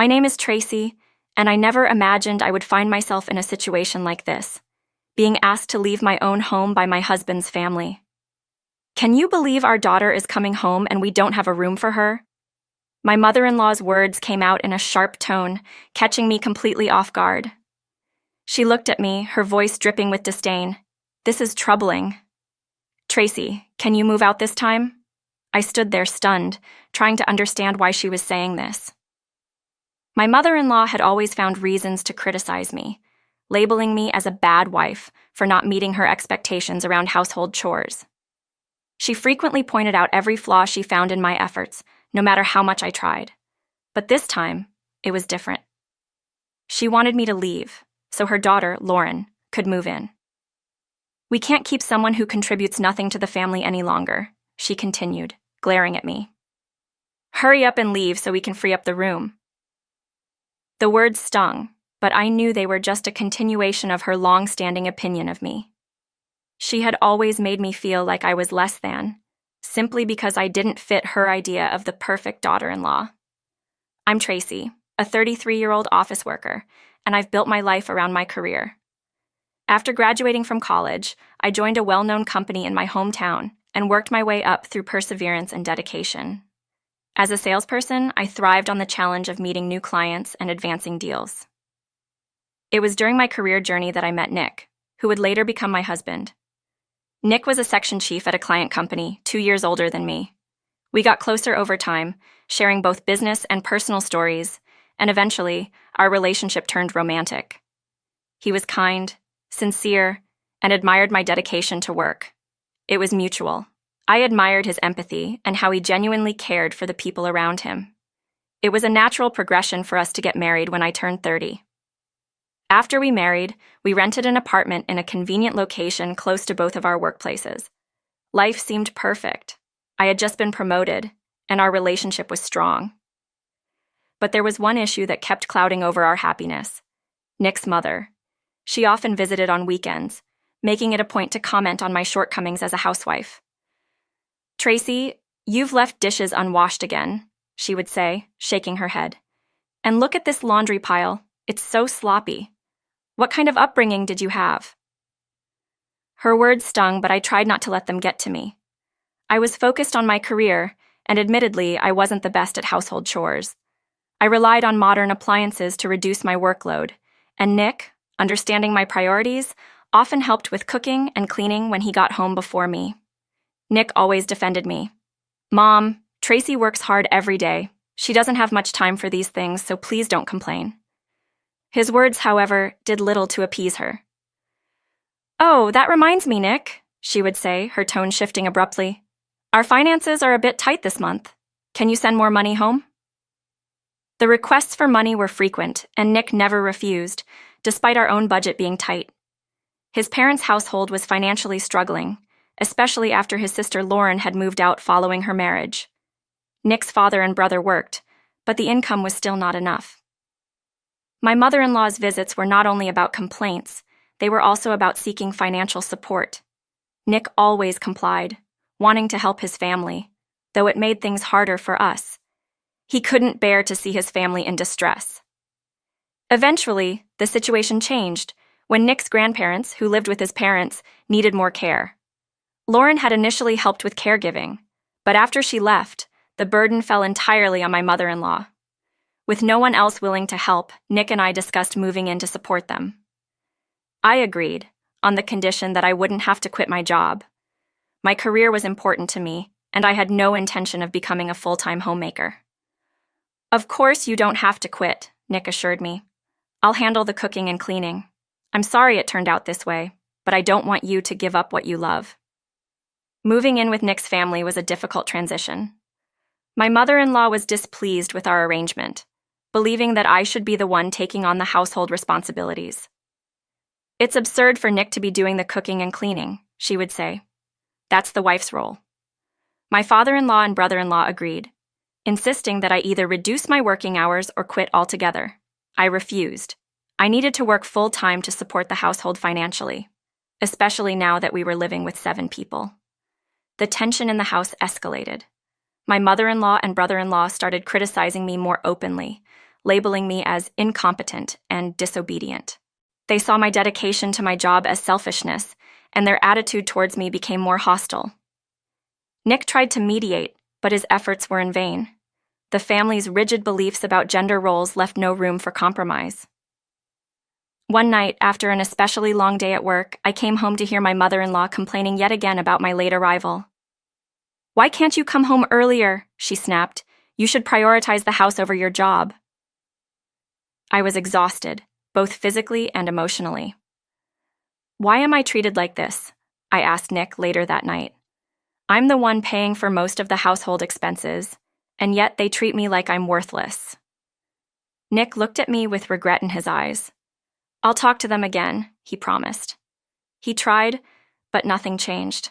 My name is Tracy, and I never imagined I would find myself in a situation like this, being asked to leave my own home by my husband's family. Can you believe our daughter is coming home and we don't have a room for her? My mother-in-law's words came out in a sharp tone, catching me completely off guard. She looked at me, her voice dripping with disdain. This is troubling. Tracy, can you move out this time? I stood there stunned, trying to understand why she was saying this. My mother-in-law had always found reasons to criticize me, labeling me as a bad wife for not meeting her expectations around household chores. She frequently pointed out every flaw she found in my efforts, no matter how much I tried. But this time, it was different. She wanted me to leave, so her daughter, Lauren, could move in. We can't keep someone who contributes nothing to the family any longer, she continued, glaring at me. Hurry up and leave so we can free up the room. The words stung, but I knew they were just a continuation of her long-standing opinion of me. She had always made me feel like I was less than, simply because I didn't fit her idea of the perfect daughter-in-law. I'm Tracy, a 33-year-old office worker, and I've built my life around my career. After graduating from college, I joined a well-known company in my hometown and worked my way up through perseverance and dedication. As a salesperson, I thrived on the challenge of meeting new clients and advancing deals. It was during my career journey that I met Nick, who would later become my husband. Nick was a section chief at a client company, 2 years older than me. We got closer over time, sharing both business and personal stories, and eventually, our relationship turned romantic. He was kind, sincere, and admired my dedication to work. It was mutual. I admired his empathy and how he genuinely cared for the people around him. It was a natural progression for us to get married when I turned 30. After we married, we rented an apartment in a convenient location close to both of our workplaces. Life seemed perfect. I had just been promoted, and our relationship was strong. But there was one issue that kept clouding over our happiness: Nick's mother. She often visited on weekends, making it a point to comment on my shortcomings as a housewife. Tracy, you've left dishes unwashed again, she would say, shaking her head. And look at this laundry pile. It's so sloppy. What kind of upbringing did you have? Her words stung, but I tried not to let them get to me. I was focused on my career, and admittedly, I wasn't the best at household chores. I relied on modern appliances to reduce my workload, and Nick, understanding my priorities, often helped with cooking and cleaning when he got home before me. Nick always defended me. Mom, Tracy works hard every day. She doesn't have much time for these things, so please don't complain. His words, however, did little to appease her. Oh, that reminds me, Nick, she would say, her tone shifting abruptly. Our finances are a bit tight this month. Can you send more money home? The requests for money were frequent, and Nick never refused, despite our own budget being tight. His parents' household was financially struggling, especially after his sister Lauren had moved out following her marriage. Nick's father and brother worked, but the income was still not enough. My mother-in-law's visits were not only about complaints, they were also about seeking financial support. Nick always complied, wanting to help his family, though it made things harder for us. He couldn't bear to see his family in distress. Eventually, the situation changed when Nick's grandparents, who lived with his parents, needed more care. Lauren had initially helped with caregiving, but after she left, the burden fell entirely on my mother-in-law. With no one else willing to help, Nick and I discussed moving in to support them. I agreed, on the condition that I wouldn't have to quit my job. My career was important to me, and I had no intention of becoming a full-time homemaker. Of course you don't have to quit, Nick assured me. I'll handle the cooking and cleaning. I'm sorry it turned out this way, but I don't want you to give up what you love. Moving in with Nick's family was a difficult transition. My mother-in-law was displeased with our arrangement, believing that I should be the one taking on the household responsibilities. It's absurd for Nick to be doing the cooking and cleaning, she would say. That's the wife's role. My father-in-law and brother-in-law agreed, insisting that I either reduce my working hours or quit altogether. I refused. I needed to work full-time to support the household financially, especially now that we were living with 7 people. The tension in the house escalated. My mother-in-law and brother-in-law started criticizing me more openly, labeling me as incompetent and disobedient. They saw my dedication to my job as selfishness, and their attitude towards me became more hostile. Nick tried to mediate, but his efforts were in vain. The family's rigid beliefs about gender roles left no room for compromise. One night, after an especially long day at work, I came home to hear my mother-in-law complaining yet again about my late arrival. "Why can't you come home earlier?" she snapped. "You should prioritize the house over your job." I was exhausted, both physically and emotionally. "Why am I treated like this?" I asked Nick later that night. "I'm the one paying for most of the household expenses, and yet they treat me like I'm worthless." Nick looked at me with regret in his eyes. "I'll talk to them again," he promised. He tried, but nothing changed.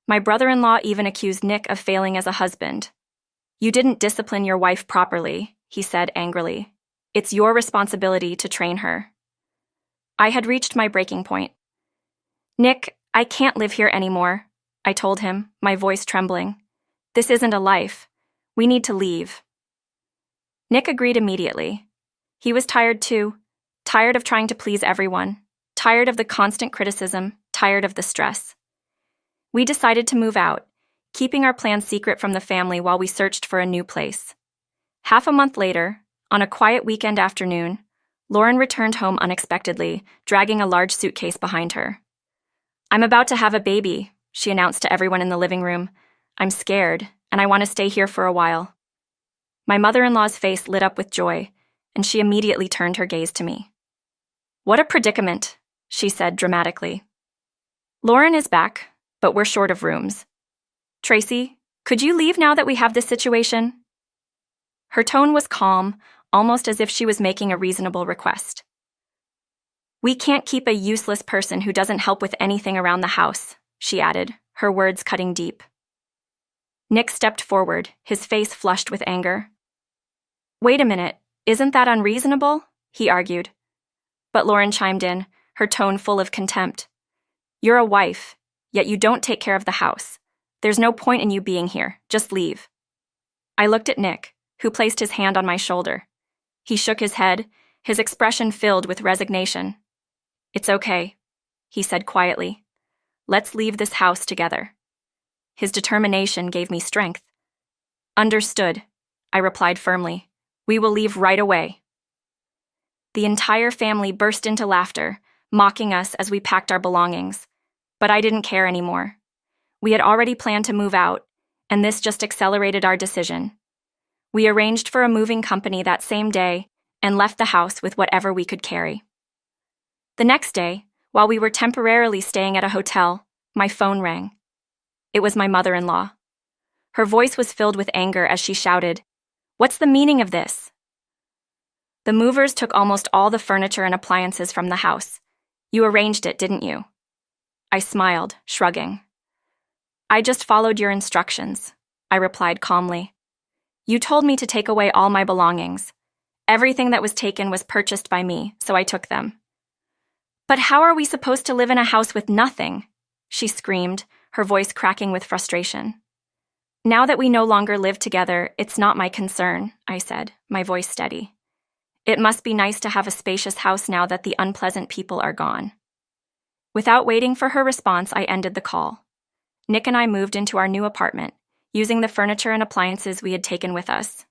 My brother-in-law even accused Nick of failing as a husband. "You didn't discipline your wife properly," he said angrily. "It's your responsibility to train her." I had reached my breaking point. "Nick, I can't live here anymore," I told him, my voice trembling. "This isn't a life. We need to leave." Nick agreed immediately. He was tired too, tired of trying to please everyone, tired of the constant criticism, tired of the stress. We decided to move out, keeping our plans secret from the family while we searched for a new place. Half a month later, on a quiet weekend afternoon, Lauren returned home unexpectedly, dragging a large suitcase behind her. "I'm about to have a baby," she announced to everyone in the living room. "I'm scared, and I want to stay here for a while." My mother-in-law's face lit up with joy, and she immediately turned her gaze to me. "What a predicament," she said dramatically. "Lauren is back, but we're short of rooms. Tracy, could you leave now that we have this situation?" Her tone was calm, almost as if she was making a reasonable request. "We can't keep a useless person who doesn't help with anything around the house," she added, her words cutting deep. Nick stepped forward, his face flushed with anger. "Wait a minute, isn't that unreasonable?" he argued. But Lauren chimed in, her tone full of contempt. "You're a wife, yet you don't take care of the house. There's no point in you being here. Just leave." I looked at Nick, who placed his hand on my shoulder. He shook his head, his expression filled with resignation. "It's okay," he said quietly. "Let's leave this house together." His determination gave me strength. "Understood," I replied firmly. "We will leave right away." The entire family burst into laughter, mocking us as we packed our belongings. But I didn't care anymore. We had already planned to move out, and this just accelerated our decision. We arranged for a moving company that same day and left the house with whatever we could carry. The next day, while we were temporarily staying at a hotel, my phone rang. It was my mother-in-law. Her voice was filled with anger as she shouted, "What's the meaning of this?" "The movers took almost all the furniture and appliances from the house. You arranged it, didn't you?" I smiled, shrugging. "I just followed your instructions," I replied calmly. "You told me to take away all my belongings. Everything that was taken was purchased by me, so I took them." "But how are we supposed to live in a house with nothing?" she screamed, her voice cracking with frustration. "Now that we no longer live together, it's not my concern," I said, my voice steady. "It must be nice to have a spacious house now that the unpleasant people are gone." Without waiting for her response, I ended the call. Nick and I moved into our new apartment, using the furniture and appliances we had taken with us.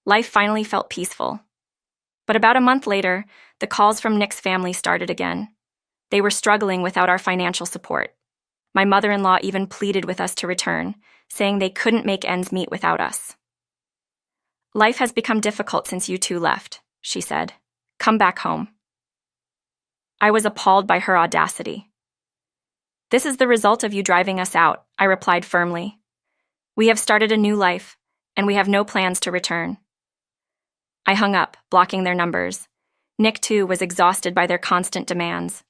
Life finally felt peaceful. But about a month later, the calls from Nick's family started again. They were struggling without our financial support. My mother-in-law even pleaded with us to return, saying they couldn't make ends meet without us. "Life has become difficult since you two left," she said. "Come back home." I was appalled by her audacity. "This is the result of you driving us out," I replied firmly. "We have started a new life, and we have no plans to return." I hung up, blocking their numbers. Nick, too, was exhausted by their constant demands.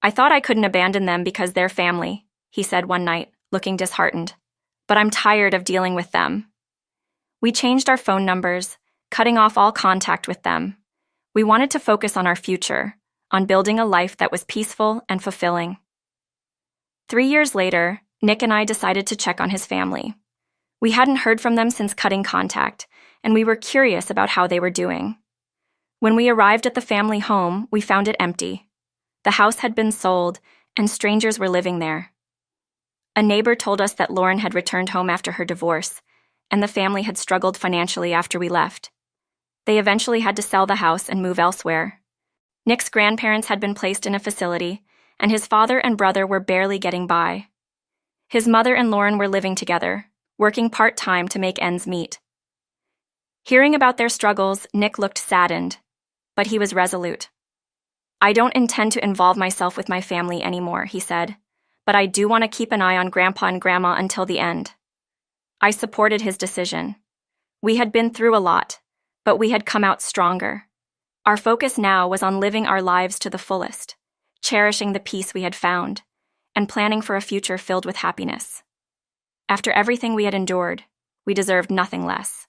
"I thought I couldn't abandon them because they're family," he said one night, looking disheartened. "But I'm tired of dealing with them." We changed our phone numbers, cutting off all contact with them. We wanted to focus on our future, on building a life that was peaceful and fulfilling. 3 years later, Nick and I decided to check on his family. We hadn't heard from them since cutting contact, and we were curious about how they were doing. When we arrived at the family home, we found it empty. The house had been sold, and strangers were living there. A neighbor told us that Lauren had returned home after her divorce, and the family had struggled financially after we left. They eventually had to sell the house and move elsewhere. Nick's grandparents had been placed in a facility, and his father and brother were barely getting by. His mother and Lauren were living together, working part-time to make ends meet. Hearing about their struggles, Nick looked saddened, but he was resolute. "I don't intend to involve myself with my family anymore," he said, "but I do want to keep an eye on Grandpa and Grandma until the end." I supported his decision. We had been through a lot, but we had come out stronger. Our focus now was on living our lives to the fullest, cherishing the peace we had found, and planning for a future filled with happiness. After everything we had endured, we deserved nothing less.